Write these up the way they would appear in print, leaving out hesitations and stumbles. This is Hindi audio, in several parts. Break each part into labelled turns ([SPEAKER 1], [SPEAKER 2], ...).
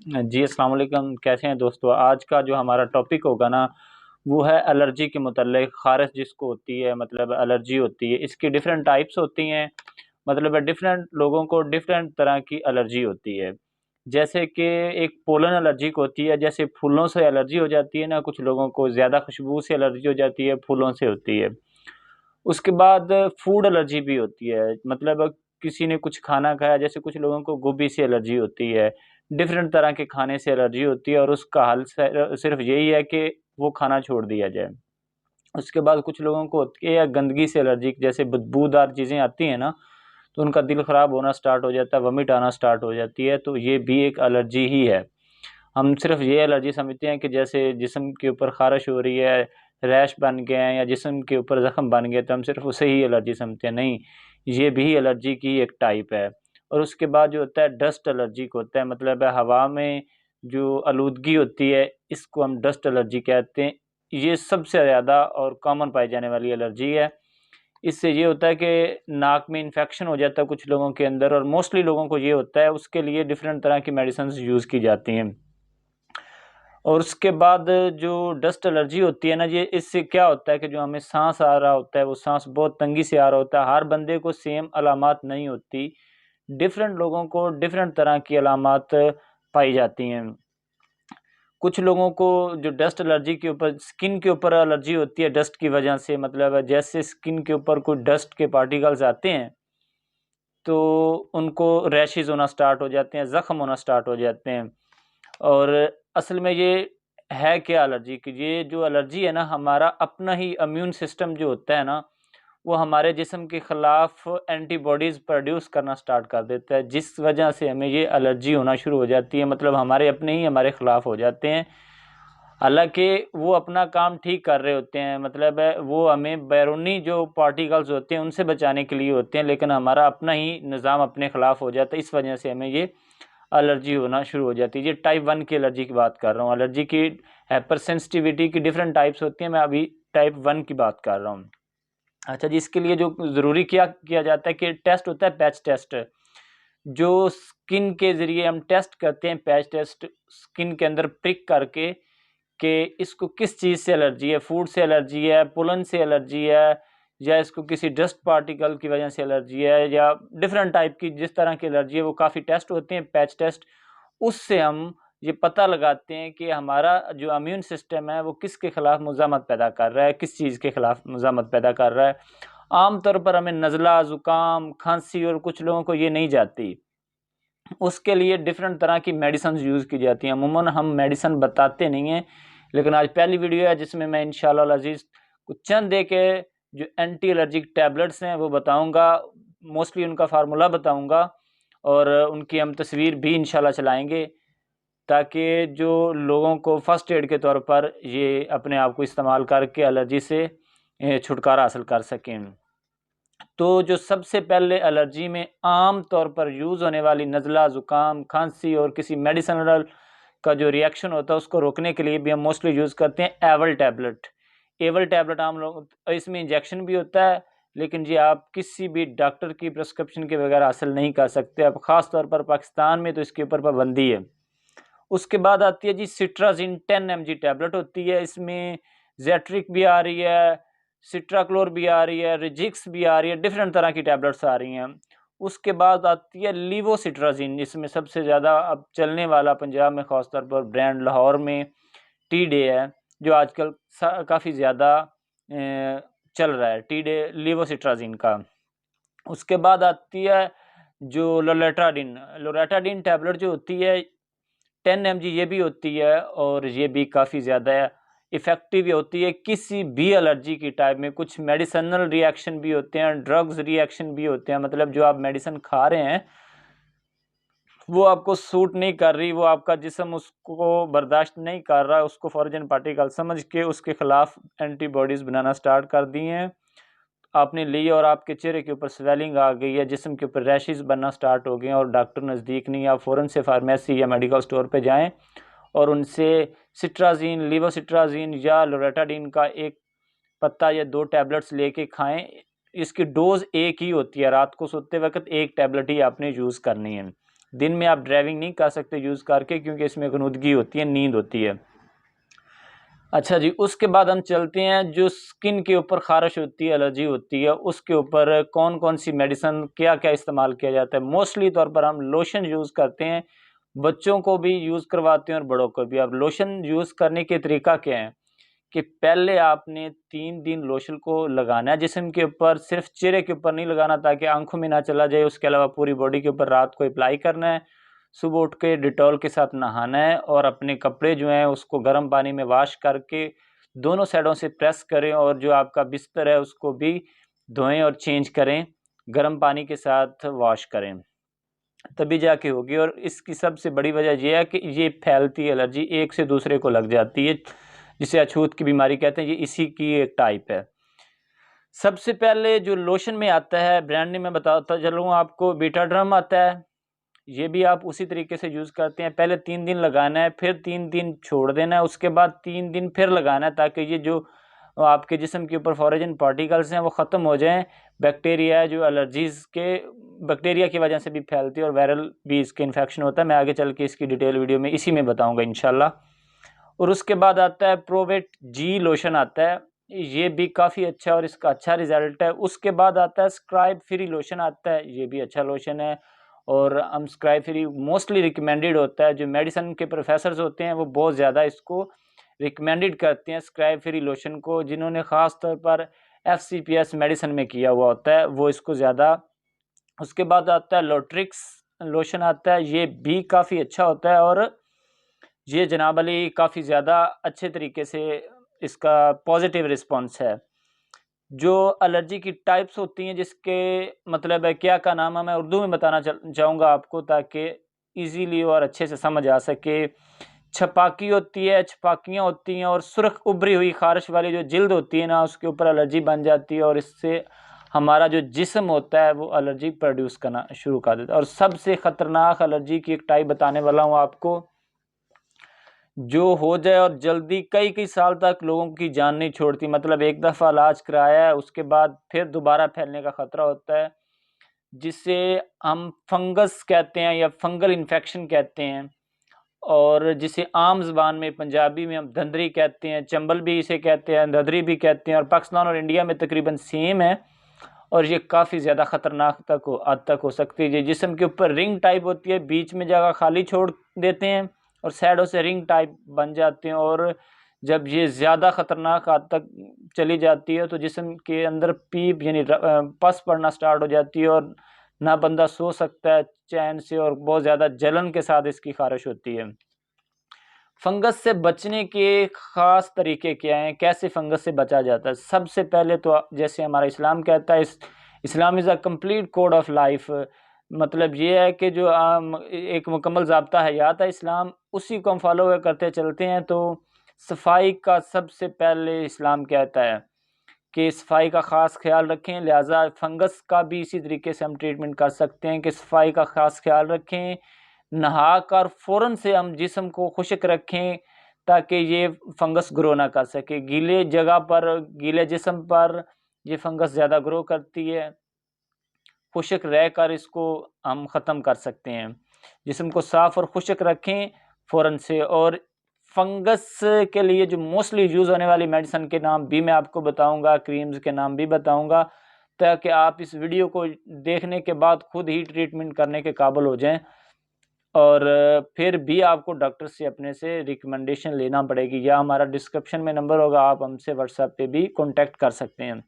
[SPEAKER 1] जी, अस्सलाम वालेकुम। कैसे हैं दोस्तों? आज का जो हमारा टॉपिक होगा ना, वो है एलर्जी के मुतल्लिक़। ख़ारिश जिसको होती है, मतलब एलर्जी होती है। इसकी डिफ़रेंट टाइप्स होती हैं, मतलब डिफ़रेंट लोगों को डिफ़रेंट तरह की एलर्जी होती है। जैसे कि एक पोलन एलर्जिक होती है, जैसे फूलों से एलर्जी हो जाती है ना, कुछ लोगों को ज़्यादा खुशबू से एलर्जी हो जाती है, फूलों से होती है। उसके बाद फूड एलर्जी भी होती है, मतलब किसी ने कुछ खाना खाया, जैसे कुछ लोगों को गोभी से एलर्जी होती है, डिफरेंट तरह के खाने से एलर्जी होती है और उसका हल सिर्फ़ यही है कि वो खाना छोड़ दिया जाए। उसके बाद कुछ लोगों को होती है गंदगी से एलर्जी, जैसे बदबूदार चीज़ें आती हैं ना, तो उनका दिल ख़राब होना स्टार्ट हो जाता है, वॉमिट आना स्टार्ट हो जाती है, तो ये भी एक एलर्जी ही है। हम सिर्फ़ ये एलर्जी समझते हैं कि जैसे जिस्म के ऊपर ख़ारिश हो रही है, रैश बन गए हैं या जिस्म के ऊपर ज़ख्म बन गए, तो हम सिर्फ़ उसे ही एलर्जी समझते हैं, नहीं, ये भी एलर्जी की एक टाइप है। और उसके बाद जो होता है डस्ट एलर्जिक होता है, मतलब है हवा में जो आलूदगी होती है, इसको हम डस्ट एलर्जी कहते हैं। ये सबसे ज़्यादा और कॉमन पाई जाने वाली एलर्जी है। इससे ये होता है कि नाक में इन्फेक्शन हो जाता है कुछ लोगों के अंदर और मोस्टली लोगों को ये होता है, उसके लिए डिफ़रेंट तरह की मेडिसिन्स यूज़ की जाती हैं। और उसके बाद जो डस्ट एलर्जी होती है ना, ये इससे क्या होता है कि जो हमें साँस आ रहा होता है, वो साँस बहुत तंगी से आ रहा होता है। हर बंदे को सेम अलामात नहीं होती। डिफ़रेंट लोगों को डिफ़रेंट तरह की अलामात पाई जाती हैं। कुछ लोगों को जो डस्ट एलर्जी के ऊपर स्किन के ऊपर एलर्जी होती है डस्ट की वजह से, मतलब जैसे स्किन के ऊपर कोई डस्ट के पार्टिकल्स आते हैं, तो उनको रैशेज़ होना स्टार्ट हो जाते हैं, ज़ख्म होना स्टार्ट हो जाते हैं। और असल में ये है क्या एलर्जी कि ये जो एलर्जी है ना, हमारा अपना ही इम्यून सिस्टम जो होता है ना, वो हमारे जिस्म के खिलाफ एंटीबॉडीज़ प्रोड्यूस करना स्टार्ट कर देता है, जिस वजह से हमें ये एलर्जी होना शुरू हो जाती है, मतलब हमारे अपने ही हमारे खिलाफ हो जाते हैं। हालाँकि वो अपना काम ठीक कर रहे होते हैं, मतलब वो हमें बैरूनी जो पार्टिकल्स होते हैं उनसे बचाने के लिए होते हैं, लेकिन हमारा अपना ही निज़ाम अपने खिलाफ हो जाता है, इस वजह से हमें ये एलर्जी होना शुरू हो जाती है। ये टाइप 1 की एलर्जी की बात कर रहा हूँ। एलर्जी की हाइपर सेंसिटिविटी की डिफरेंट टाइप्स होती हैं, मैं अभी टाइप 1 की बात कर रहा हूँ। अच्छा जी, इसके लिए जो ज़रूरी क्या किया जाता है कि टेस्ट होता है पैच टेस्ट, जो स्किन के ज़रिए हम टेस्ट करते हैं, पैच टेस्ट स्किन के अंदर प्रिक करके कि इसको किस चीज़ से एलर्जी है, फूड से एलर्जी है, पोलन से एलर्जी है या इसको किसी डस्ट पार्टिकल की वजह से एलर्जी है या डिफरेंट टाइप की जिस तरह की एलर्जी है, वो काफ़ी टेस्ट होते हैं, पैच टेस्ट। उससे हम ये पता लगाते हैं कि हमारा जो इम्यून सिस्टम है वो किसके खिलाफ मुज़ामत पैदा कर रहा है, किस चीज़ के खिलाफ मुज़ामत पैदा कर रहा है। आम तौर पर हमें नज़ला, ज़ुकाम, खाँसी और कुछ लोगों को ये नहीं जाती। उसके लिए डिफरेंट तरह की मेडिसिन्स यूज़ की जाती हैं। अमूमन हम मेडिसिन बताते नहीं हैं, लेकिन आज पहली वीडियो है जिसमें मैं इंशाअल्लाह अज़ीज़ कुछ चंद एक जो एंटी एलर्जिक टैबलेट्स हैं वो बताऊँगा, मोस्टली उनका फ़ार्मूला बताऊँगा और उनकी हम तस्वीर भी इंशाअल्लाह चलाएँगे, ताकि जो लोगों को फ़र्स्ट एड के तौर पर ये अपने आप को इस्तेमाल करके एलर्जी से छुटकारा हासिल कर सकें। तो जो सबसे पहले एलर्जी में आम तौर पर यूज़ होने वाली नज़ला, ज़ुकाम, खाँसी और किसी मेडिसिनल का जो रिएक्शन होता है उसको रोकने के लिए भी हम मोस्टली यूज़ करते हैं एवल टैबलेट। एवल टैबलेट आम लोग इसमें इंजेक्शन भी होता है, लेकिन ये आप किसी भी डॉक्टर की प्रिस्क्रिप्शन के बगैर हासिल नहीं कर सकते। अब ख़ास तौर पर पाकिस्तान में तो इसके ऊपर पाबंदी है। उसके बाद आती है जी सिट्राज़िन 10 एमजी टैबलेट होती है, इसमें ज़ेट्रिक भी आ रही है, सिट्राक्लोर भी आ रही है, रिजिक्स भी आ रही है, डिफरेंट तरह की टैबलेट्स आ रही हैं। उसके बाद आती है लीवोसिट्राज़िन, इसमें सबसे ज़्यादा अब चलने वाला पंजाब में ख़ास तौर पर ब्रांड लाहौर में टी डे है, जो आजकल काफ़ी ज़्यादा चल रहा है, टी डे लीवोसिट्राज़िन का। उसके बाद आती है जो लोरेटाडिन, लोरेटाडिन टैबलेट जो होती है 10 एमजी ये भी होती है और ये भी काफ़ी ज़्यादा इफ़ेक्टिव होती है किसी भी एलर्जी की टाइप में। कुछ मेडिसिनल रिएक्शन भी होते हैं, ड्रग्स रिएक्शन भी होते हैं, मतलब जो आप मेडिसिन खा रहे हैं वो आपको सूट नहीं कर रही, वो आपका जिस्म उसको बर्दाश्त नहीं कर रहा है, उसको फॉरेन पार्टिकल समझ के उसके खिलाफ एंटीबॉडीज़ बनाना स्टार्ट कर दी हैं आपने ली और आपके चेहरे के ऊपर स्वेलिंग आ गई है, जिस्म के ऊपर रैशेज़ बनना स्टार्ट हो गए हैं और डॉक्टर नज़दीक नहीं, आप फ़ौरन से फार्मेसी या मेडिकल स्टोर पे जाएँ और उनसे सिट्राज़िन, लीवोसिट्राज़िन या लोरेटाडिन का एक पत्ता या 2 टैबलेट्स लेके खाएँ। इसकी डोज़ एक ही होती है, रात को सोते वक़्त एक टैबलेट ही आपने यूज़ करनी है। दिन में आप ड्राइविंग नहीं कर सकते यूज़ करके, क्योंकि इसमें गनुदगी होती है, नींद होती है। अच्छा जी, उसके बाद हम चलते हैं जो स्किन के ऊपर ख़ारिश होती है, एलर्जी होती है, उसके ऊपर कौन कौन सी मेडिसिन, क्या क्या इस्तेमाल किया जाता है। मोस्टली तौर पर हम लोशन यूज़ करते हैं, बच्चों को भी यूज़ करवाते हैं और बड़ों को भी। अब लोशन यूज़ करने के तरीका क्या है कि पहले आपने 3 दिन लोशन को लगाना है जिस्म के ऊपर, सिर्फ चेहरे के ऊपर नहीं लगाना ताकि आँखों में ना चला जाए, उसके अलावा पूरी बॉडी के ऊपर रात को अप्लाई करना है। सुबह उठ के डिटॉल के साथ नहाना है और अपने कपड़े जो हैं उसको गर्म पानी में वॉश करके दोनों साइडों से प्रेस करें, और जो आपका बिस्तर है उसको भी धोएँ और चेंज करें, गर्म पानी के साथ वॉश करें, तभी जाके होगी। और इसकी सबसे बड़ी वजह ये है कि ये फैलती है एलर्जी, एक से दूसरे को लग जाती है, जिसे अछूत की बीमारी कहते हैं, ये इसी की एक टाइप है। सबसे पहले जो लोशन में आता है, ब्रांड नेम मैं बताता चलूँ आपको, बीटाडर्म आता है। ये भी आप उसी तरीके से यूज़ करते हैं, पहले 3 दिन लगाना है, फिर 3 दिन छोड़ देना है, उसके बाद 3 दिन फिर लगाना है, ताकि ये जो आपके जिस्म के ऊपर फॉरेन पार्टिकल्स हैं वो ख़त्म हो जाएँ। बैक्टीरिया जो एलर्जीज़ के बैक्टीरिया की वजह से भी फैलती है और वायरल भी इसके इन्फेक्शन होता है। मैं आगे चल के इसकी डिटेल वीडियो में इसी में बताऊँगा इंशाल्लाह। और उसके बाद आता है प्रोवेट जी लोशन आता है, ये भी काफ़ी अच्छा और इसका अच्छा रिज़ल्ट है। उसके बाद आता है स्क्राइब फ्री लोशन आता है, ये भी अच्छा लोशन है। और हम स्क्राइब फ्री मोस्टली रिकमेंडेड होता है, जो मेडिसिन के प्रोफेसर्स होते हैं वो बहुत ज़्यादा इसको रिकमेंडेड करते हैं स्क्राइब फ्री लोशन को, जिन्होंने ख़ास तौर पर एफसीपीएस मेडिसिन में किया हुआ होता है वो इसको ज़्यादा। उसके बाद आता है लोट्रिक्स लोशन आता है, ये भी काफ़ी अच्छा होता है और ये जनाब अली काफ़ी ज़्यादा अच्छे तरीके से इसका पॉजिटिव रिस्पॉन्स है। जो एलर्जी की टाइप्स होती हैं, जिसके मतलब है क्या का नाम है, मैं उर्दू में बताना चाहूँगा आपको ताकि इजीली और अच्छे से समझ आ सके। छपाकी होती है, छपाकियाँ होती हैं, और सुर्ख उभरी हुई ख़ारिश वाली जो जिल्द होती है ना, उसके ऊपर एलर्जी बन जाती है और इससे हमारा जो जिस्म होता है वो एलर्जी प्रोड्यूस करना शुरू कर देता है। और सबसे ख़तरनाक एलर्जी की एक टाइप बताने वाला हूँ आपको, जो हो जाए और जल्दी कई-कई साल तक लोगों की जान नहीं छोड़ती। मतलब एक दफ़ा इलाज कराया है, उसके बाद फिर दोबारा फैलने का ख़तरा होता है, जिसे हम फंगस कहते हैं या फंगल इन्फेक्शन कहते हैं, और जिसे आम ज़ुबान में पंजाबी में हम धंधरी कहते हैं, चंबल भी इसे कहते हैं, धंधरी भी कहते हैं, और पाकिस्तान और इंडिया में तकरीबन सेम है। और ये काफ़ी ज़्यादा ख़तरनाक हद तक हो सकती है। ये जिस्म के ऊपर रिंग टाइप होती है, बीच में जगह खाली छोड़ देते हैं और साइडों से रिंग टाइप बन जाते हैं, और जब ये ज़्यादा ख़तरनाक हद तक चली जाती है तो जिस्म के अंदर पीप यानी पस पड़ना स्टार्ट हो जाती है, और ना बंदा सो सकता है चैन से, और बहुत ज़्यादा जलन के साथ इसकी ख़ारिश होती है। फंगस से बचने के ख़ास तरीके क्या हैं? कैसे फंगस से बचा जाता है? सबसे पहले तो जैसे हमारा इस्लाम कहता है, Islam is a complete code of life. मतलब ये है कि जो एक मुकम्मल ज़ाब्ता हयात है इस्लाम, उसी को हम फॉलो करते चलते हैं। तो सफाई का सबसे पहले इस्लाम कहता है कि सफाई का ख़ास ख़्याल रखें, लिहाजा फंगस का भी इसी तरीके से हम ट्रीटमेंट कर सकते हैं कि सफाई का ख़ास ख़्याल रखें। नहाकर फ़ौरन से हम जिस्म को खुश्क रखें ताकि ये फंगस ग्रो ना कर सके। गीले जगह पर, गीले जिस्म पर ये फंगस ज़्यादा ग्रो करती है। खुश्क रहकर इसको हम ख़त्म कर सकते हैं। जिस्म को साफ़ और खुश्क रखें फ़ौरन से। और फंगस के लिए जो मोस्टली यूज़ होने वाली मेडिसिन के नाम भी मैं आपको बताऊँगा, क्रीम्स के नाम भी बताऊँगा, ताकि आप इस वीडियो को देखने के बाद खुद ही ट्रीटमेंट करने के काबिल हो जाएँ। और फिर भी आपको डॉक्टर से अपने से रिकमेंडेशन लेना पड़ेगी, या हमारा डिस्क्रिप्शन में नंबर होगा, आप हमसे व्हाट्सएप पे भी कॉन्टैक्ट कर सकते हैं।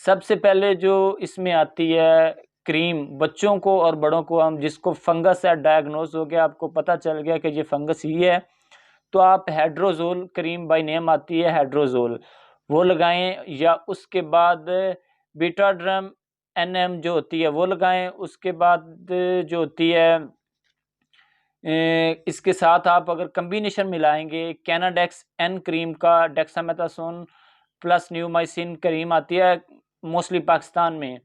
[SPEAKER 1] सबसे पहले जो इसमें आती है क्रीम, बच्चों को और बड़ों को, हम जिसको फंगस है डायग्नोज हो गया, आपको पता चल गया कि ये फंगस ही है, तो आप हाइड्रोज़ोल क्रीम बाय नेम आती है हाइड्रोज़ोल, वो लगाएँ, या उसके बाद बीटाड्रम एनएम जो होती है वो लगाएँ। उसके बाद जो होती है इसके साथ आप अगर कॉम्बिनेशन मिलाएँगे, कैनाडेक्स एन क्रीम का डेक्सामेथासोन प्लस न्यूमाइसिन क्रीम आती है मोस्टली पाकिस्तान में,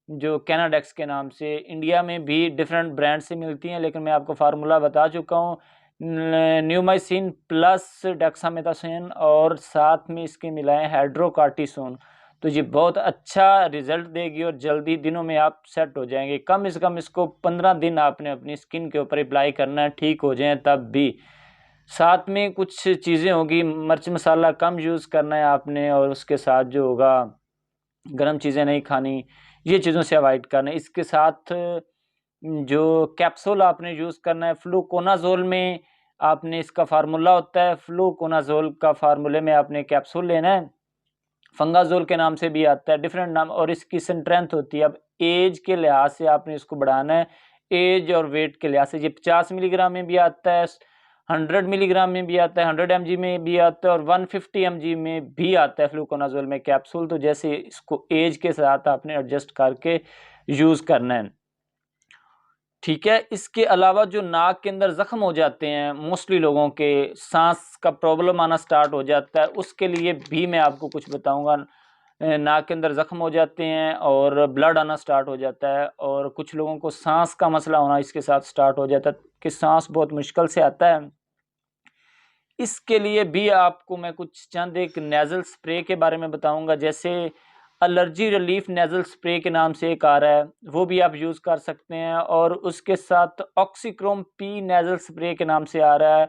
[SPEAKER 1] जो कैनाडेक्स के नाम से। इंडिया में भी डिफरेंट ब्रांड से मिलती हैं, लेकिन मैं आपको फार्मूला बता चुका हूँ। न्यूमाइसिन प्लस डेक्सामेथासोन और साथ में इसके मिलाएँ हाइड्रोकार्टिसोन, तो ये बहुत अच्छा रिजल्ट देगी और जल्दी दिनों में आप सेट हो जाएंगे। कम से कम इसको 15 दिन आपने अपनी स्किन के ऊपर अप्लाई करना है, ठीक हो जाए तब भी। साथ में कुछ चीज़ें होगी, मिर्च मसाला कम यूज़ करना है आपने, और उसके साथ जो होगा गर्म चीज़ें नहीं खानी, ये चीज़ों से अवॉइड करना है। इसके साथ जो कैप्सूल आपने यूज़ करना है फ्लूकोनाज़ोल में, आपने इसका फार्मूला होता है, फ्लूकोनाज़ोल का फार्मूले में आपने कैप्सूल लेना है। फंगाजोल के नाम से भी आता है, डिफरेंट नाम, और इसकी स्ट्रेंथ होती है। अब एज के लिहाज से आपने इसको बढ़ाना है, एज और वेट के लिहाज से। ये 50 मिलीग्राम में भी आता है, 100 मिलीग्राम में भी आता है, 100 mg में भी आता है, और 150 mg में भी आता है फ्लूकोनाजोल में कैप्सूल। तो जैसे इसको एज के साथ आपने एडजस्ट करके यूज़ करना है, ठीक है। इसके अलावा जो नाक के अंदर जख्म हो जाते हैं, मोस्टली लोगों के सांस का प्रॉब्लम आना स्टार्ट हो जाता है, उसके लिए भी मैं आपको कुछ बताऊंगा। नाक के अंदर जख्म हो जाते हैं और ब्लड आना स्टार्ट हो जाता है, और कुछ लोगों को सांस का मसला होना इसके साथ स्टार्ट हो जाता है कि सांस बहुत मुश्किल से आता है। इसके लिए भी आपको मैं कुछ चंद एक नेज़ल स्प्रे के बारे में बताऊंगा। जैसे एलर्जी रिलीफ नेज़ल स्प्रे के नाम से एक आ रहा है, वो भी आप यूज़ कर सकते हैं। और उसके साथ ऑक्सीक्रोम पी नेज़ल स्प्रे के नाम से आ रहा है,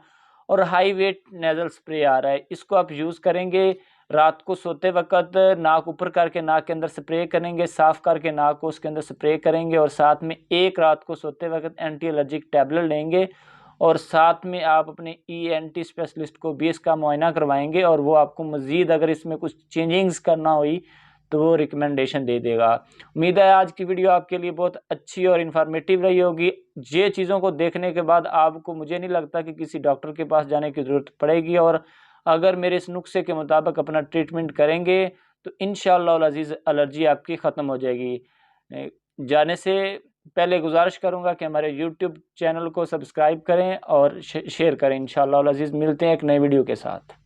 [SPEAKER 1] और हाई वेट नेज़ल स्प्रे आ रहा है। इसको आप यूज़ करेंगे रात को सोते वक्त, नाक ऊपर करके नाक के अंदर स्प्रे करेंगे, साफ़ करके नाक को उसके अंदर स्प्रे करेंगे, और साथ में एक रात को सोते वक्त एंटी एलर्जिक टैबलेट लेंगे, और साथ में आप अपने ENT स्पेशलिस्ट को भी इसका मुआयना करवाएंगे, और वो आपको मज़ीद अगर इसमें कुछ चेंजिंग्स करना हुई तो वो रिकमेंडेशन दे देगा। उम्मीद है आज की वीडियो आपके लिए बहुत अच्छी और इन्फॉर्मेटिव रही होगी। ये चीज़ों को देखने के बाद आपको, मुझे नहीं लगता कि किसी डॉक्टर के पास जाने की ज़रूरत पड़ेगी, और अगर मेरे इस नुस्खे के मुताबिक अपना ट्रीटमेंट करेंगे तो इंशाअल्लाह अज़ीज़ एलर्जी आपकी ख़त्म हो जाएगी। जाने से पहले गुजारिश करूंगा कि हमारे YouTube चैनल को सब्सक्राइब करें और शेयर करें। इंशाअल्लाह अज़ीज़ मिलते हैं एक नई वीडियो के साथ।